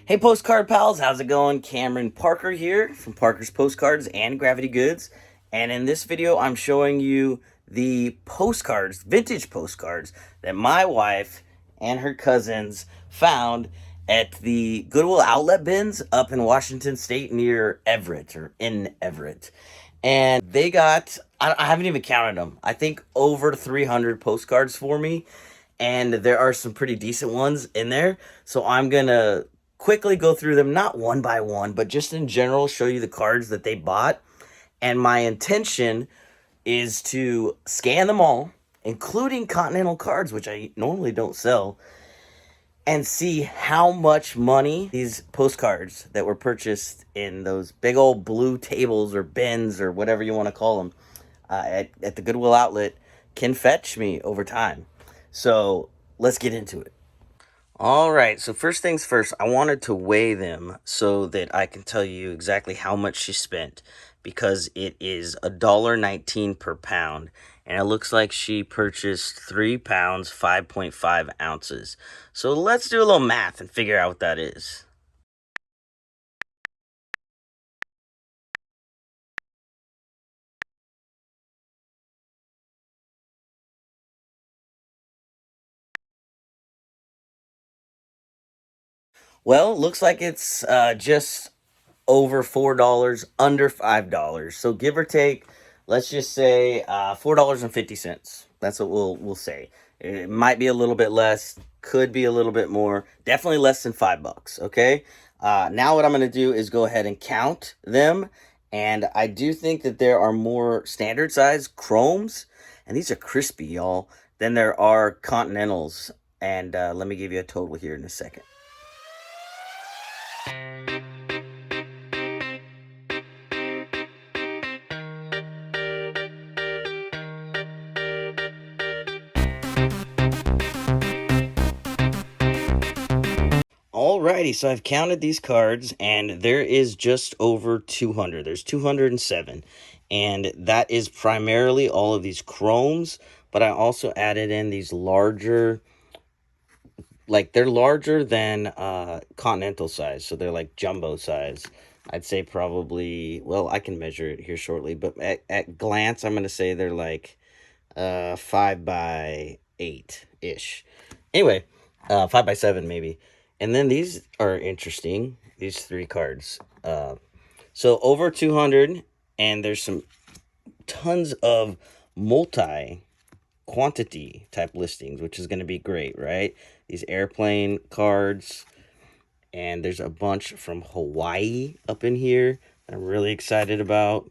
Hey, postcard pals, how's it going? Cameron Parker here from Parker's Postcards and Gravity Goods. And in this video, I'm showing you the postcards, vintage postcards, that my wife and her cousins found at the Goodwill outlet bins up in Washington State near Everett or in Everett. And they got, I haven't even counted them, I think over 300 postcards for me. And there are some pretty decent ones in there. So I'm going to quickly go through them, not one by one, but just in general, show you the cards that they bought. And my intention is to scan them all, including Continental cards, which I normally don't sell, and see how much money these postcards that were purchased in those big old blue tables or bins or whatever you want to call them at the Goodwill outlet can fetch me over time. So let's get into it. All right, so first things first, I wanted to weigh them so that I can tell you exactly how much she spent, because it is $1.19 per pound, and it looks like she purchased 3 pounds, 5.5 ounces. So let's do a little math and figure out what that is. Well, looks like it's just over $4, under $5. So give or take, let's just say $4.50. That's what we'll say. It might be a little bit less, could be a little bit more, definitely less than $5. Okay. Now what I'm gonna do is go ahead and count them, and I do think that there are more standard size chromes, and these are crispy, y'all, than there are continentals. And let me give you a total here in a second. Alrighty, so I've counted these cards, and there is just over 200. There's 207, and that is primarily all of these chromes, but I also added in these larger, like they're larger than continental size, so they're like jumbo size. I'd say probably, well, I can measure it here shortly, but at glance, I'm going to say they're like 5 by 8-ish. Anyway, 5 by 7 maybe. And then these are interesting, these 3 cards. So over 200, and there's some tons of multi quantity type listings, which is going to be great, right? These airplane cards, and there's a bunch from Hawaii up in here that I'm really excited about.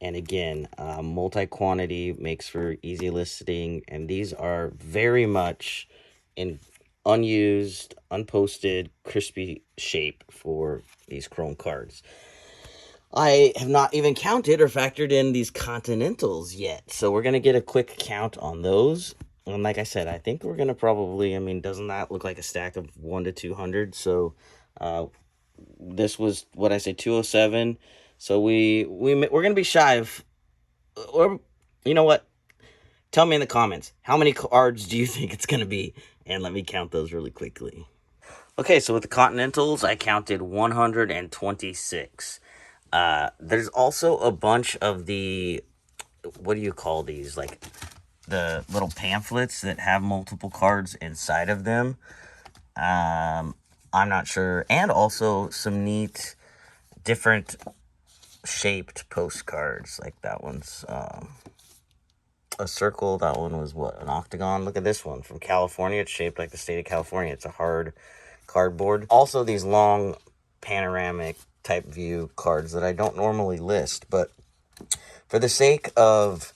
And again, multi-quantity makes for easy listing, and these are very much in unused, unposted, crispy shape for these chrome cards. I have not even counted or factored in these continentals yet, so we're going to get a quick count on those. And like I said, I think we're going to probably, I mean, doesn't that look like a stack of 1 to 200? So this was, what I say, 207. So we're going to be shy of, or you know what? Tell me in the comments, how many cards do you think it's going to be? And let me count those really quickly. Okay, so with the Continentals, I counted 126. There's also a bunch of the, what do you call these? Like the little pamphlets that have multiple cards inside of them. I'm not sure. And also some neat, different shaped postcards. Like that one's a circle. That one was what, an octagon. Look at this one from California. It's shaped like the state of California. It's a hard cardboard. Also these long panoramic type view cards that I don't normally list, but for the sake of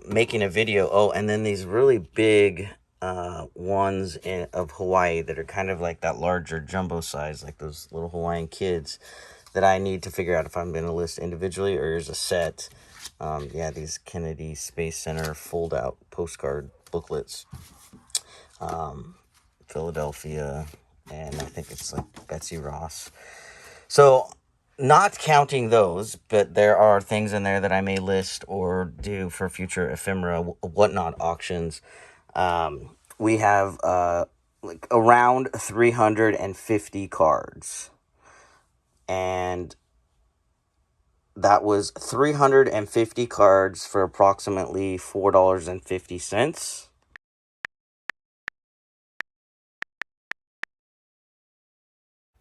making a video, oh, and then these really big ones of Hawaii that are kind of like that larger jumbo size, like those little Hawaiian kids, that I need to figure out if I'm going to list individually or as a set. Yeah, these Kennedy Space Center fold-out postcard booklets. Philadelphia, and I think it's like Betsy Ross. So, not counting those, but there are things in there that I may list or do for future ephemera, whatnot auctions. We have like around 350 cards. And that was 350 cards for approximately $4.50.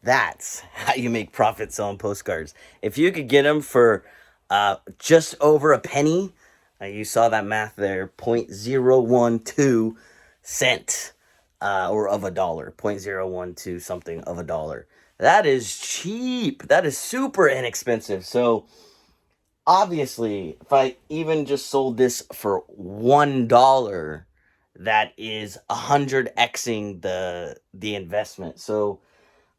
That's how you make profit selling postcards. If you could get them for just over a penny, you saw that math there, 0.012 cent or of a dollar, 0.012 something of a dollar. That is cheap. That is super inexpensive. So obviously, if I even just sold this for $1, that is 100xing the investment. So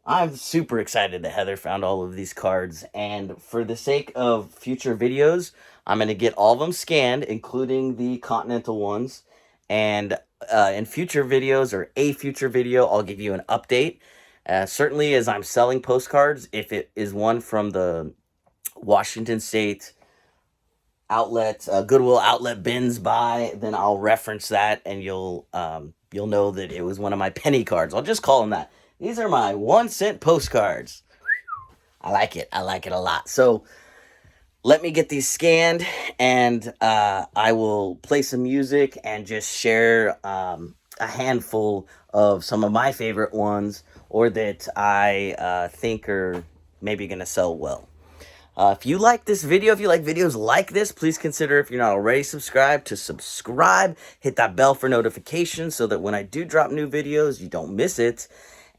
I'm super excited that Heather found all of these cards, and for the sake of future videos, I'm going to get all of them scanned, including the Continental ones, and in future videos, or a future video, I'll give you an update. Certainly as I'm selling postcards, if it is one from the Washington State outlet, Goodwill outlet BINS buy, then I'll reference that, and you'll know that it was one of my penny cards. I'll just call them that. These are my 1 cent postcards. I like it. I like it a lot. So let me get these scanned, and I will play some music and just share a handful of some of my favorite ones, or that I think are maybe going to sell well. If you like this video, if you like videos like this, please consider, if you're not already subscribed, to subscribe. Hit that bell for notifications so that when I do drop new videos, you don't miss it.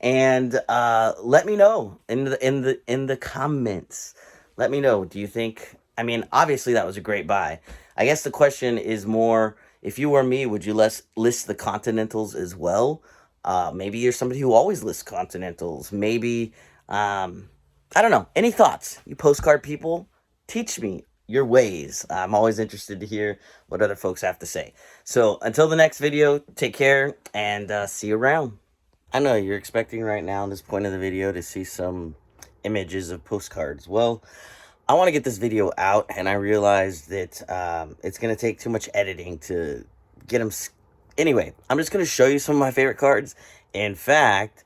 And let me know in the comments. Let me know. Do you think? I mean, obviously that was a great buy. I guess the question is more: if you were me, would you list the Continentals as well? Maybe you're somebody who always lists Continentals. Maybe. I don't know. Any thoughts? You postcard people, teach me your ways. I'm always interested to hear what other folks have to say. So until the next video, take care, and see you around. I know you're expecting right now, at this point of the video, to see some images of postcards. Well, I want to get this video out, and I realized that it's going to take too much editing to get them. Anyway, I'm just going to show you some of my favorite cards. In fact,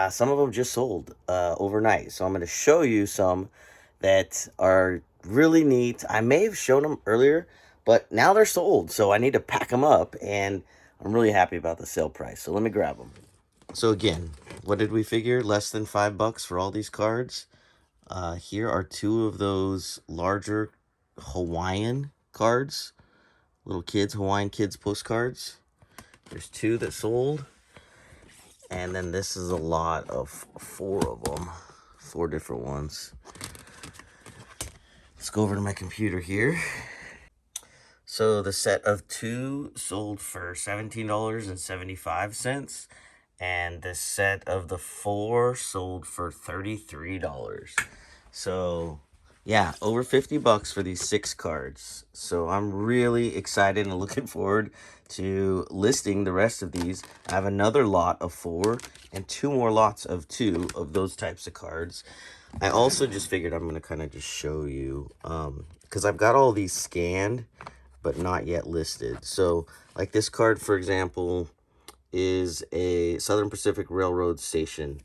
some of them just sold overnight. So I'm going to show you some that are really neat. I may have shown them earlier, but now they're sold. So I need to pack them up, and I'm really happy about the sale price. So let me grab them. So again, what did we figure? Less than $5 for all these cards. Here are two of those larger Hawaiian cards. Little kids, Hawaiian kids postcards. There's two that sold. And then this is a lot of four of them. Four different ones. Let's go over to my computer here. So the set of two sold for $17.75. And the set of the four sold for $33. So yeah, over $50 for these 6 cards. So I'm really excited and looking forward to listing the rest of these. I have another lot of 4 and 2 more lots of 2 of those types of cards. I also just figured I'm going to kind of just show you, because I've got all these scanned but not yet listed. So like this card, for example, is a Southern Pacific Railroad station.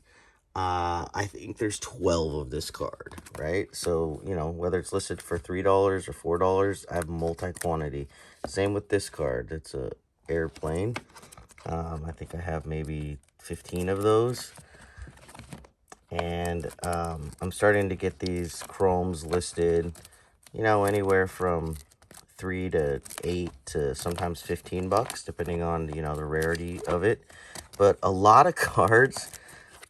I think there's 12 of this card, right? So, you know, whether it's listed for $3 or $4, I have multi-quantity. Same with this card. It's a airplane. I think I have maybe 15 of those. And I'm starting to get these chromes listed, you know, anywhere from 3 to 8 to sometimes $15, depending on, you know, the rarity of it. But a lot of cards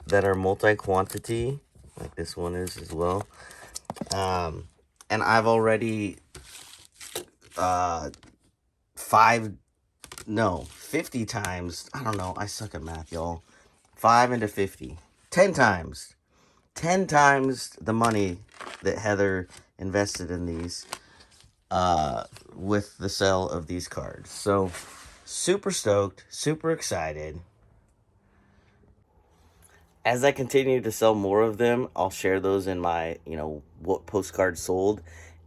that are multi-quantity, like this one is as well. And I've already 50 times, I don't know, I suck at math, y'all. 5 into 50, 10 times the money that Heather invested in these with the sale of these cards. So super stoked, super excited. As I continue to sell more of them, I'll share those in my, you know, what postcards sold,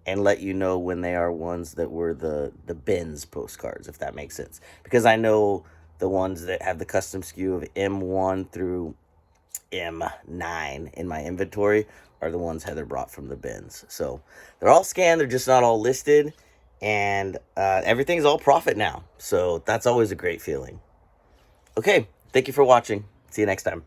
and let you know when they are ones that were the BINS postcards, if that makes sense. Because I know The ones that have the custom SKU of M1 through M9 in my inventory are the ones Heather brought from the bins. So they're all scanned, they're just not all listed, and everything's all profit now. So that's always a great feeling. Okay, thank you for watching. See you next time.